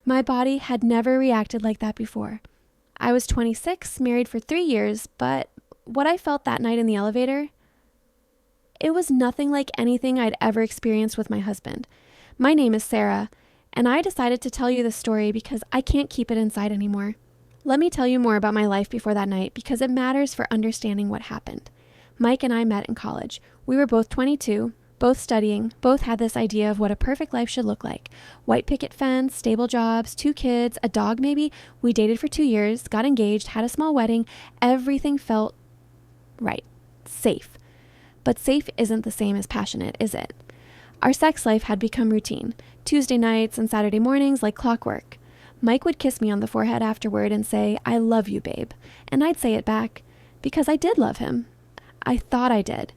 My body had never reacted like that before. I was 26, married for 3 years, but what I felt that night in the elevator, it was nothing like anything I'd ever experienced with my husband. My name is Sarah, and I decided to tell you this story because I can't keep it inside anymore. Let me tell you more about my life before that night because it matters for understanding what happened. Mike and I met in college. We were both 22, both studying, both had this idea of what a perfect life should look like. White picket fence, stable jobs, 2 kids, a dog maybe. We dated for 2 years, got engaged, had a small wedding. Everything felt right, safe. But safe isn't the same as passionate, is it? Our sex life had become routine. Tuesday nights and Saturday mornings like clockwork. Mike would kiss me on the forehead afterward and say, "I love you, babe." And I'd say it back because I did love him. I thought I did.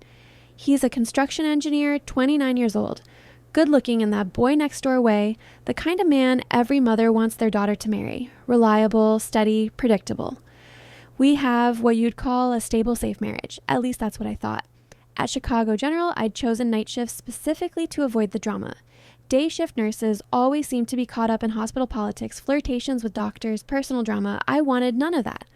He's a construction engineer, 29 years old, good looking in that boy next door way, the kind of man every mother wants their daughter to marry, reliable, steady, predictable. We have what you'd call a stable, safe marriage. At least that's what I thought. At Chicago General, I'd chosen night shifts specifically to avoid the drama. Day shift nurses always seem to be caught up in hospital politics, flirtations with doctors, personal drama. I wanted none of that.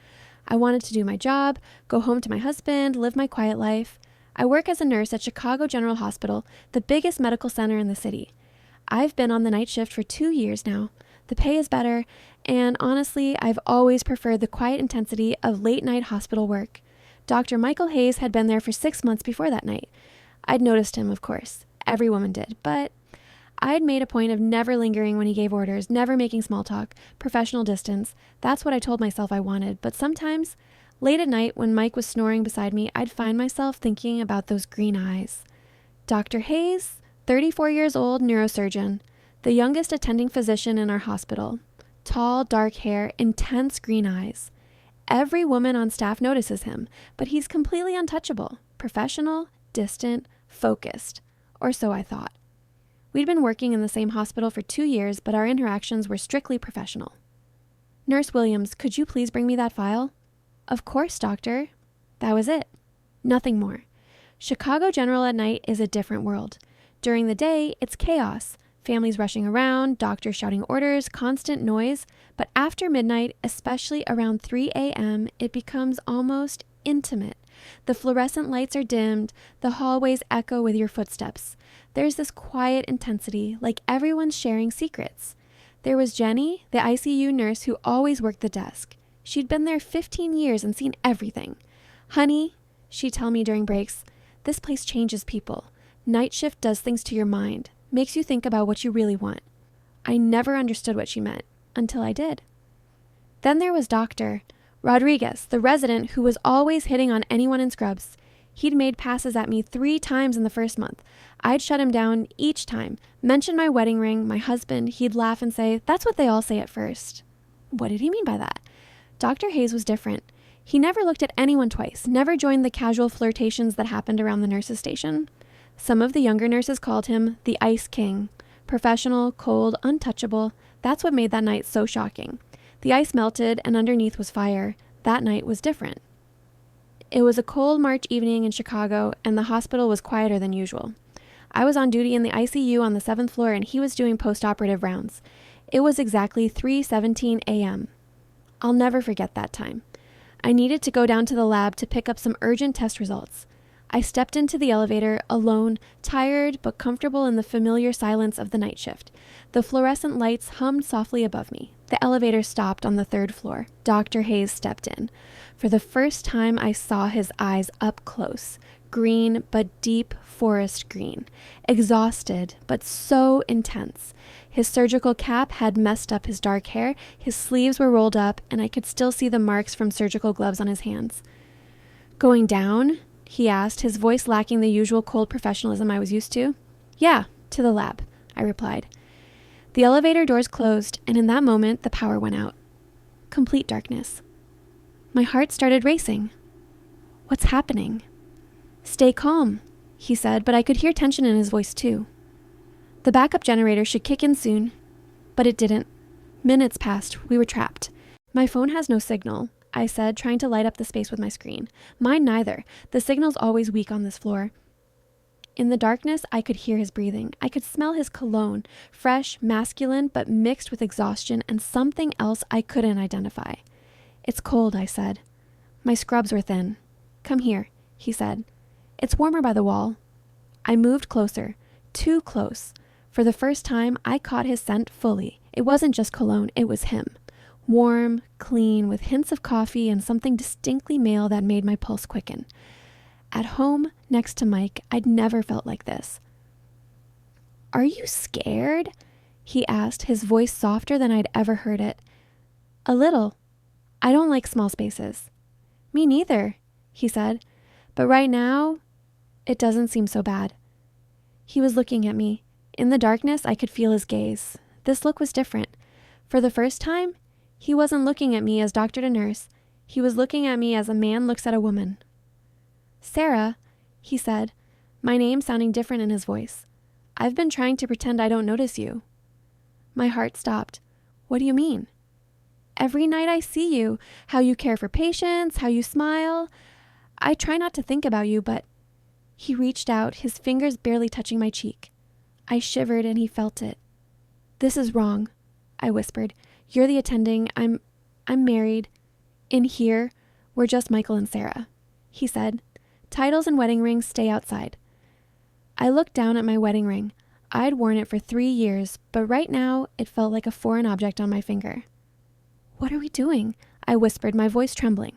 I wanted to do my job, go home to my husband, live my quiet life. I work as a nurse at Chicago General Hospital, the biggest medical center in the city. I've been on the night shift for 2 years now. The pay is better, and honestly, I've always preferred the quiet intensity of late-night hospital work. Dr. Michael Hayes had been there for 6 months before that night. I'd noticed him, of course. Every woman did, but I'd made a point of never lingering when he gave orders, never making small talk, professional distance. That's what I told myself I wanted, but sometimes, late at night when Mike was snoring beside me, I'd find myself thinking about those green eyes. Dr. Hayes, 34 years old, neurosurgeon, the youngest attending physician in our hospital. Tall, dark hair, intense green eyes. Every woman on staff notices him, but he's completely untouchable, professional, distant, focused, or so I thought. We'd been working in the same hospital for 2 years, but our interactions were strictly professional. "Nurse Williams, could you please bring me that file?" "Of course, doctor." That was it. Nothing more. Chicago General at night is a different world. During the day, it's chaos. Families rushing around, doctors shouting orders, constant noise. But after midnight, especially around 3 a.m., it becomes almost intimate. The fluorescent lights are dimmed. The hallways echo with your footsteps. There's this quiet intensity, like everyone's sharing secrets. There was Jenny, the ICU nurse who always worked the desk. She'd been there 15 years and seen everything. "Honey," she'd tell me during breaks, "this place changes people. Night shift does things to your mind, makes you think about what you really want." I never understood what she meant until I did. Then there was Dr. Rodriguez, the resident who was always hitting on anyone in scrubs. He'd made passes at me 3 times in the first month. I'd shut him down each time, mention my wedding ring, my husband. He'd laugh and say, "That's what they all say at first." What did he mean by that? Dr. Hayes was different. He never looked at anyone twice, never joined the casual flirtations that happened around the nurses' station. Some of the younger nurses called him the Ice King. Professional, cold, untouchable. That's what made that night so shocking. The ice melted and underneath was fire. That night was different. It was a cold March evening in Chicago, and the hospital was quieter than usual. I was on duty in the ICU on the 7th floor, and he was doing post-operative rounds. It was exactly 3:17 a.m. I'll never forget that time. I needed to go down to the lab to pick up some urgent test results. I stepped into the elevator, alone, tired but comfortable in the familiar silence of the night shift. The fluorescent lights hummed softly above me. The elevator stopped on the 3rd floor. Dr. Hayes stepped in. For the first time, I saw his eyes up close. Green, but deep forest green. Exhausted, but so intense. His surgical cap had messed up his dark hair. His sleeves were rolled up, and I could still see the marks from surgical gloves on his hands. "Going down?" he asked, his voice lacking the usual cold professionalism I was used to. "Yeah, to the lab," I replied. The elevator doors closed, and in that moment, the power went out. Complete darkness. My heart started racing. What's happening? "Stay calm," he said, but I could hear tension in his voice too. The backup generator should kick in soon, but it didn't. Minutes passed. We were trapped. "My phone has no signal," I said, trying to light up the space with my screen. "Mine neither. The signal's always weak on this floor." In the darkness, I could hear his breathing. I could smell his cologne, fresh, masculine, but mixed with exhaustion and something else I couldn't identify. "It's cold," I said. My scrubs were thin. "Come here," he said. "It's warmer by the wall." I moved closer, too close. For the first time, I caught his scent fully. It wasn't just cologne, it was him. Warm, clean, with hints of coffee and something distinctly male that made my pulse quicken. At home, next to Mike, I'd never felt like this. "Are you scared?" he asked, his voice softer than I'd ever heard it. "A little. I don't like small spaces." "Me neither," he said. "But right now, it doesn't seem so bad." He was looking at me. In the darkness, I could feel his gaze. This look was different. For the first time, he wasn't looking at me as doctor to nurse. He was looking at me as a man looks at a woman. "Sarah," he said, my name sounding different in his voice. "I've been trying to pretend I don't notice you." My heart stopped. "What do you mean?" "Every night I see you, how you care for patients, how you smile. I try not to think about you, but..." He reached out, his fingers barely touching my cheek. I shivered and he felt it. "This is wrong," I whispered. "You're the attending. I'm married. In here, we're just Michael and Sarah," he said. "Titles and wedding rings stay outside." I looked down at my wedding ring. I'd worn it for 3 years, but right now it felt like a foreign object on my finger. "What are we doing?" I whispered, my voice trembling.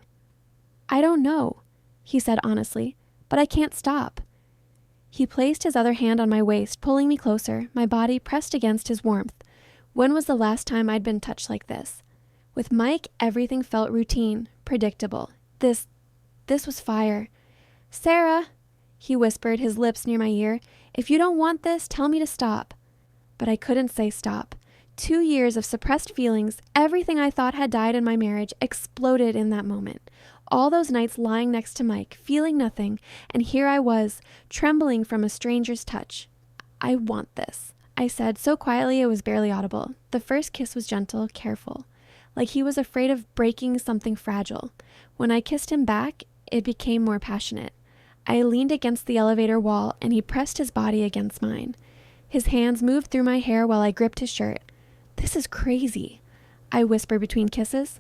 "I don't know," he said honestly, "but I can't stop." He placed his other hand on my waist, pulling me closer, my body pressed against his warmth. When was the last time I'd been touched like this? With Mike, everything felt routine, predictable. This was fire. "Sarah," he whispered, his lips near my ear, "if you don't want this, tell me to stop." But I couldn't say stop. 2 years of suppressed feelings, everything I thought had died in my marriage, exploded in that moment. All those nights lying next to Mike, feeling nothing, and here I was, trembling from a stranger's touch. "I want this," I said so quietly it was barely audible. The first kiss was gentle, careful, like he was afraid of breaking something fragile. When I kissed him back, it became more passionate. I leaned against the elevator wall, and he pressed his body against mine. His hands moved through my hair while I gripped his shirt. "This is crazy," I whispered between kisses.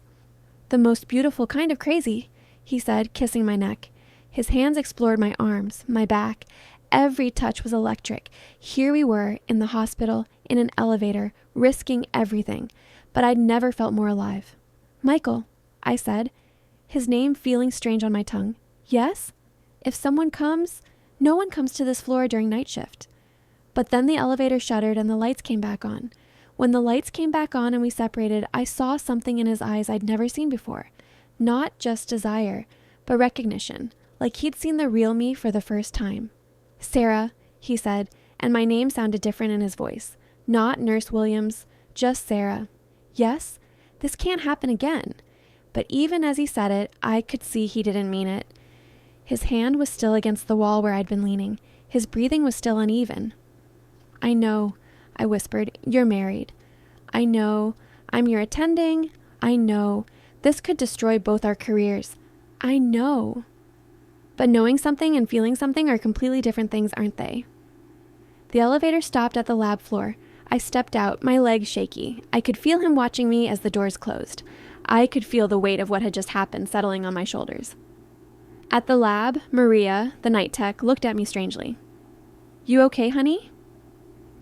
"The most beautiful kind of crazy," he said, kissing my neck. His hands explored my arms, my back. Every touch was electric. Here we were, in the hospital, in an elevator, risking everything. But I'd never felt more alive. "Michael," I said, his name feeling strange on my tongue. "Yes? If someone comes..." "No one comes to this floor during night shift." But then the elevator shuttered and the lights came back on. When the lights came back on and we separated, I saw something in his eyes I'd never seen before. Not just desire, but recognition, like he'd seen the real me for the first time. "Sarah," he said, and my name sounded different in his voice. Not Nurse Williams, just Sarah. "Yes, this can't happen again." But even as he said it, I could see he didn't mean it. His hand was still against the wall where I'd been leaning. His breathing was still uneven. "I know," I whispered, "you're married. I know. I'm your attending. I know. This could destroy both our careers. I know." But knowing something and feeling something are completely different things, aren't they? The elevator stopped at the lab floor. I stepped out, my legs shaky. I could feel him watching me as the doors closed. I could feel the weight of what had just happened settling on my shoulders. At the lab, Maria, the night tech, looked at me strangely. "You okay, honey?"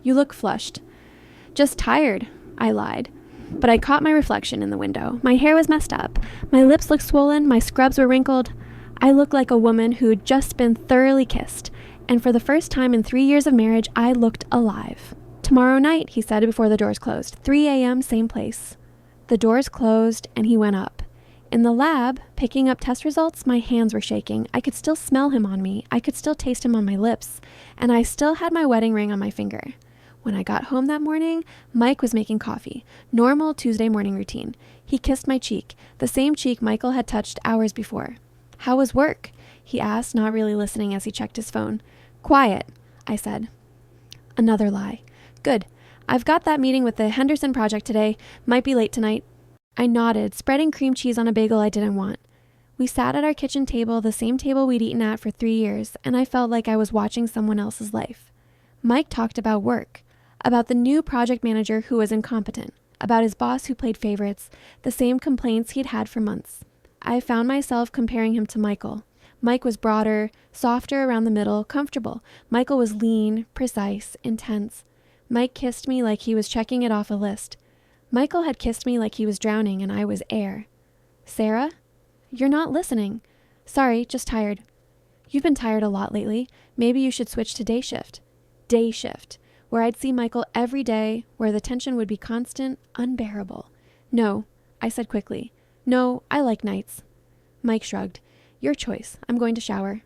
"You look flushed." "Just tired," I lied. But I caught my reflection in the window. My hair was messed up. My lips looked swollen. My scrubs were wrinkled. I looked like a woman who'd just been thoroughly kissed. And for the first time in 3 years of marriage, I looked alive. "Tomorrow night," he said before the doors closed. 3 a.m., same place. The doors closed, and he went up. In the lab, picking up test results, my hands were shaking. I could still smell him on me. I could still taste him on my lips. And I still had my wedding ring on my finger. When I got home that morning, Mike was making coffee. Normal Tuesday morning routine. He kissed my cheek, the same cheek Michael had touched hours before. "How was work?" he asked, not really listening as he checked his phone. "Quiet," I said. Another lie. "Good. I've got that meeting with the Henderson project today. Might be late tonight." I nodded, spreading cream cheese on a bagel I didn't want. We sat at our kitchen table, the same table we'd eaten at for 3 years, and I felt like I was watching someone else's life. Mike talked about work, about the new project manager who was incompetent, about his boss who played favorites, the same complaints he'd had for months. I found myself comparing him to Michael. Mike was broader, softer around the middle, comfortable. Michael was lean, precise, intense. Mike kissed me like he was checking it off a list. Michael had kissed me like he was drowning and I was air. Sarah? You're not listening. Sorry, just tired. You've been tired a lot lately. Maybe you should switch to day shift. Day shift, where I'd see Michael every day, where the tension would be constant, unbearable. No, I said quickly. No, I like nights. Mike shrugged. Your choice. I'm going to shower.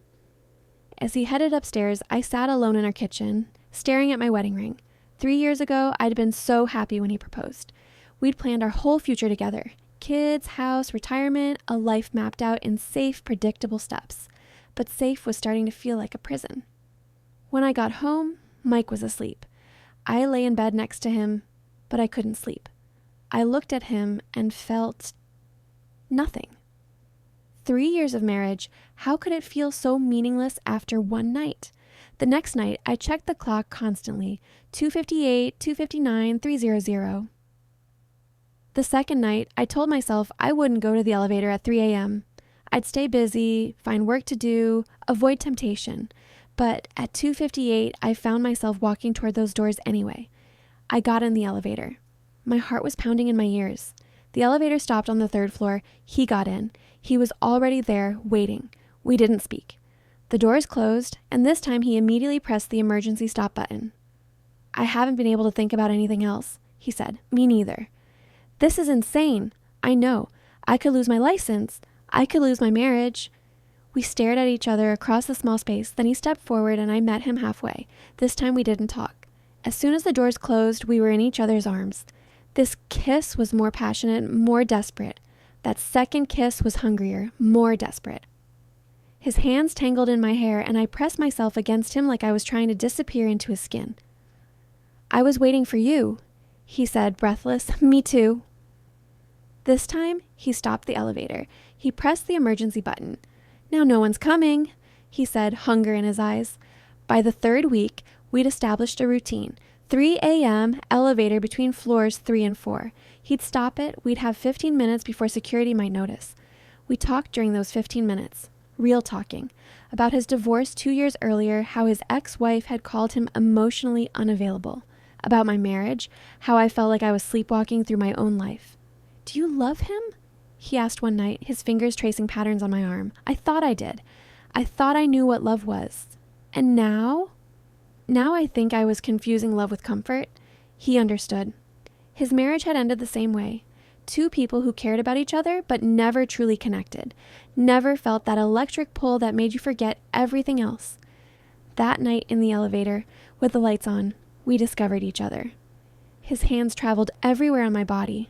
As he headed upstairs, I sat alone in our kitchen, staring at my wedding ring. 3 years ago, I'd been so happy when he proposed. We'd planned our whole future together. Kids, house, retirement, a life mapped out in safe, predictable steps. But safe was starting to feel like a prison. When I got home, Mike was asleep. I lay in bed next to him, but I couldn't sleep. I looked at him and felt nothing. 3 years of marriage, how could it feel so meaningless after one night? The next night, I checked the clock constantly. 2:58, 2:59, 3:00. The second night, I told myself I wouldn't go to the elevator at 3 a.m. I'd stay busy, find work to do, avoid temptation. But at 2:58, I found myself walking toward those doors anyway. I got in the elevator. My heart was pounding in my ears. The elevator stopped on the 3rd floor. He got in. He was already there, waiting. We didn't speak. The doors closed, and this time he immediately pressed the emergency stop button. I haven't been able to think about anything else, he said. Me neither. This is insane. I know. I could lose my license. I could lose my marriage. We stared at each other across the small space. Then he stepped forward and I met him halfway. This time we didn't talk. As soon as the doors closed, we were in each other's arms. This kiss was more passionate, more desperate. That second kiss was hungrier, more desperate. His hands tangled in my hair and I pressed myself against him like I was trying to disappear into his skin. I was waiting for you, he said, breathless. Me too. This time, he stopped the elevator. He pressed the emergency button. Now no one's coming, he said, hunger in his eyes. By the 3rd week, we'd established a routine. 3 a.m., elevator between floors 3 and 4. He'd stop it. We'd have 15 minutes before security might notice. We talked during those 15 minutes. Real talking. About his divorce 2 years earlier, how his ex-wife had called him emotionally unavailable. About my marriage, how I felt like I was sleepwalking through my own life. Do you love him? He asked one night, his fingers tracing patterns on my arm. I thought I did. I thought I knew what love was. And now I think I was confusing love with comfort. He understood. His marriage had ended the same way. 2 people who cared about each other but never truly connected. Never felt that electric pull that made you forget everything else. That night in the elevator, with the lights on, we discovered each other. His hands traveled everywhere on my body.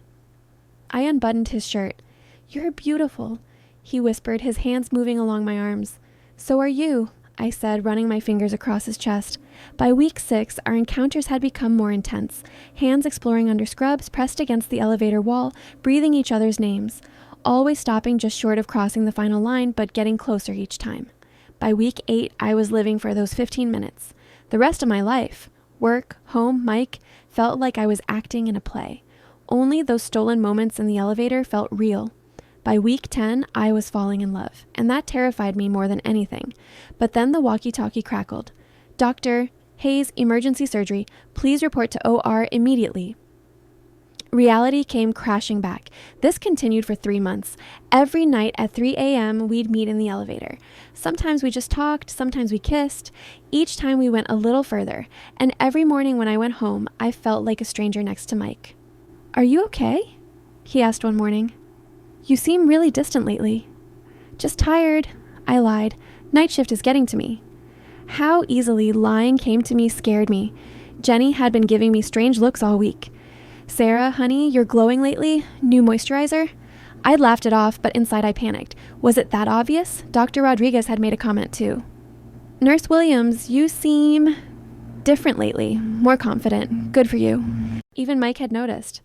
I unbuttoned his shirt. You're beautiful, he whispered, his hands moving along my arms. So are you, I said, running my fingers across his chest. By week 6, our encounters had become more intense, hands exploring under scrubs, pressed against the elevator wall, breathing each other's names, always stopping just short of crossing the final line, but getting closer each time. By week 8, I was living for those 15 minutes. The rest of my life, work, home, Mike, felt like I was acting in a play. Only those stolen moments in the elevator felt real. By week 10, I was falling in love, and that terrified me more than anything. But then the walkie-talkie crackled. Dr. Hayes, emergency surgery. Please report to OR immediately. Reality came crashing back. This continued for 3 months. Every night at 3 a.m., we'd meet in the elevator. Sometimes we just talked, sometimes we kissed. Each time we went a little further. And every morning when I went home, I felt like a stranger next to Mike. Are you okay? He asked one morning. You seem really distant lately. Just tired, I lied. Night shift is getting to me. How easily lying came to me scared me. Jenny had been giving me strange looks all week. Sarah, honey, you're glowing lately. New moisturizer? I'd laughed it off, but inside I panicked. Was it that obvious? Dr. Rodriguez had made a comment too. Nurse Williams, you seem different lately. More confident. Good for you. Even Mike had noticed.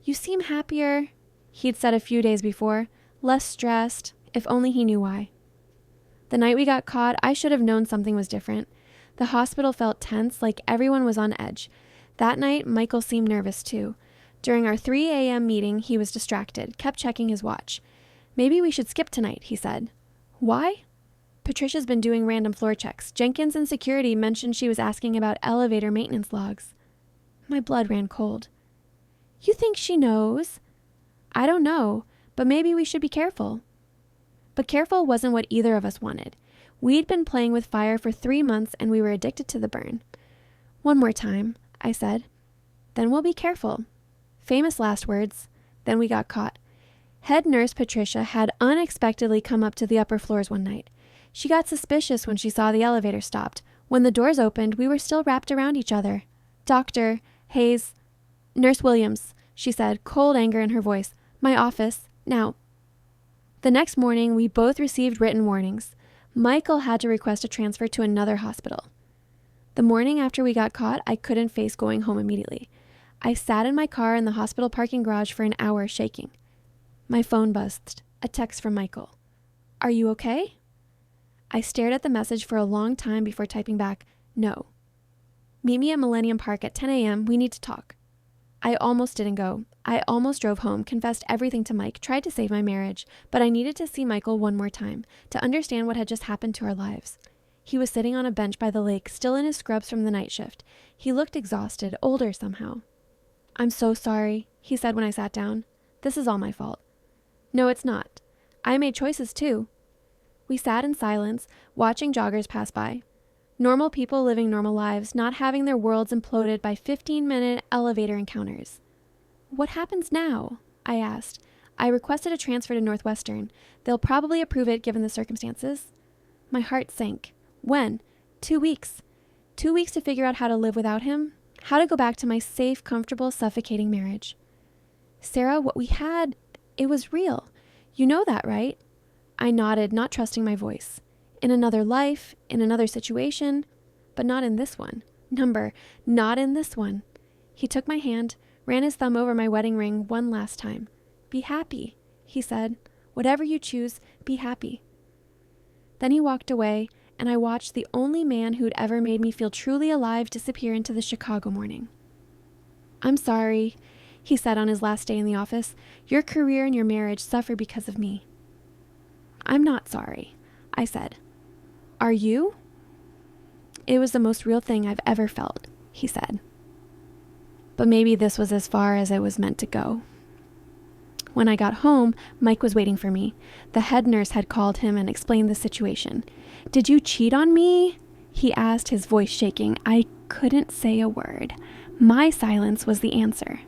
You seem happier, he'd said a few days before. Less stressed, If only he knew why. The night we got caught, I should have known something was different. The hospital felt tense, like everyone was on edge. That night, Michael seemed nervous too. During our 3 a.m. meeting, he was distracted, kept checking his watch. Maybe we should skip tonight, he said. Why? Patricia's been doing random floor checks. Jenkins and security mentioned she was asking about elevator maintenance logs. My blood ran cold. You think she knows? I don't know, but maybe we should be careful. But careful wasn't what either of us wanted. We'd been playing with fire for 3 months and we were addicted to the burn. One more time, I said. Then we'll be careful. Famous last words. Then we got caught. Head nurse Patricia had unexpectedly come up to the upper floors one night. She got suspicious when she saw the elevator stopped. When the doors opened, we were still wrapped around each other. Dr. Hayes, Nurse Williams, she said, cold anger in her voice. My office, now. The next morning, we both received written warnings. Michael had to request a transfer to another hospital. The morning after we got caught, I couldn't face going home immediately. I sat in my car in the hospital parking garage for an hour shaking. My phone buzzed. A text from Michael. Are you okay? I stared at the message for a long time before typing back, no. Meet me at Millennium Park at 10 a.m. We need to talk. I almost didn't go. I almost drove home, confessed everything to Mike, tried to save my marriage, but I needed to see Michael one more time, to understand what had just happened to our lives. He was sitting on a bench by the lake, still in his scrubs from the night shift. He looked exhausted, older somehow. I'm so sorry, he said when I sat down. This is all my fault. No, it's not. I made choices too. We sat in silence, watching joggers pass by. Normal people living normal lives, not having their worlds imploded by 15-minute elevator encounters. What happens now? I asked. I requested a transfer to Northwestern. They'll probably approve it given the circumstances. My heart sank. When? 2 weeks. 2 weeks to figure out how to live without him? How to go back to my safe, comfortable, suffocating marriage. Sarah, what we had, it was real. You know that, right? I nodded, not trusting my voice. In another life, in another situation, but not in this one. Not in this one. He took my hand, ran his thumb over my wedding ring one last time. Be happy, he said. Whatever you choose, be happy. Then he walked away, and I watched the only man who'd ever made me feel truly alive disappear into the Chicago morning. I'm sorry, he said on his last day in the office. Your career and your marriage suffer because of me. I'm not sorry, I said. Are you? It was the most real thing I've ever felt, he said. But maybe this was as far as it was meant to go. When I got home, Mike was waiting for me. The head nurse had called him and explained the situation. Did you cheat on me? He asked, his voice shaking. I couldn't say a word. My silence was the answer.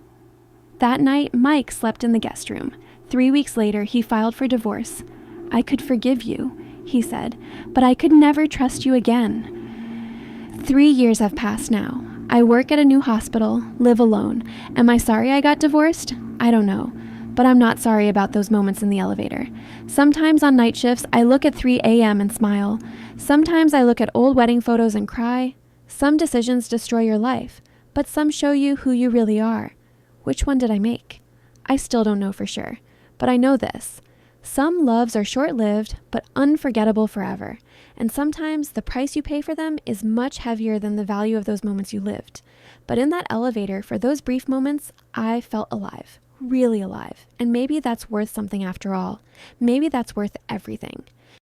That night, Mike slept in the guest room. 3 weeks later, he filed for divorce. I could forgive you, he said, but I could never trust you again. 3 years have passed now. I work at a new hospital, live alone. Am I sorry I got divorced? I don't know, but I'm not sorry about those moments in the elevator. Sometimes on night shifts, I look at 3 a.m. and smile. Sometimes I look at old wedding photos and cry. Some decisions destroy your life, but some show you who you really are. Which one did I make? I still don't know for sure, but I know this. Some loves are short-lived, but unforgettable forever. And sometimes the price you pay for them is much heavier than the value of those moments you lived. But in that elevator, for those brief moments, I felt alive, really alive. And maybe that's worth something after all. Maybe that's worth everything.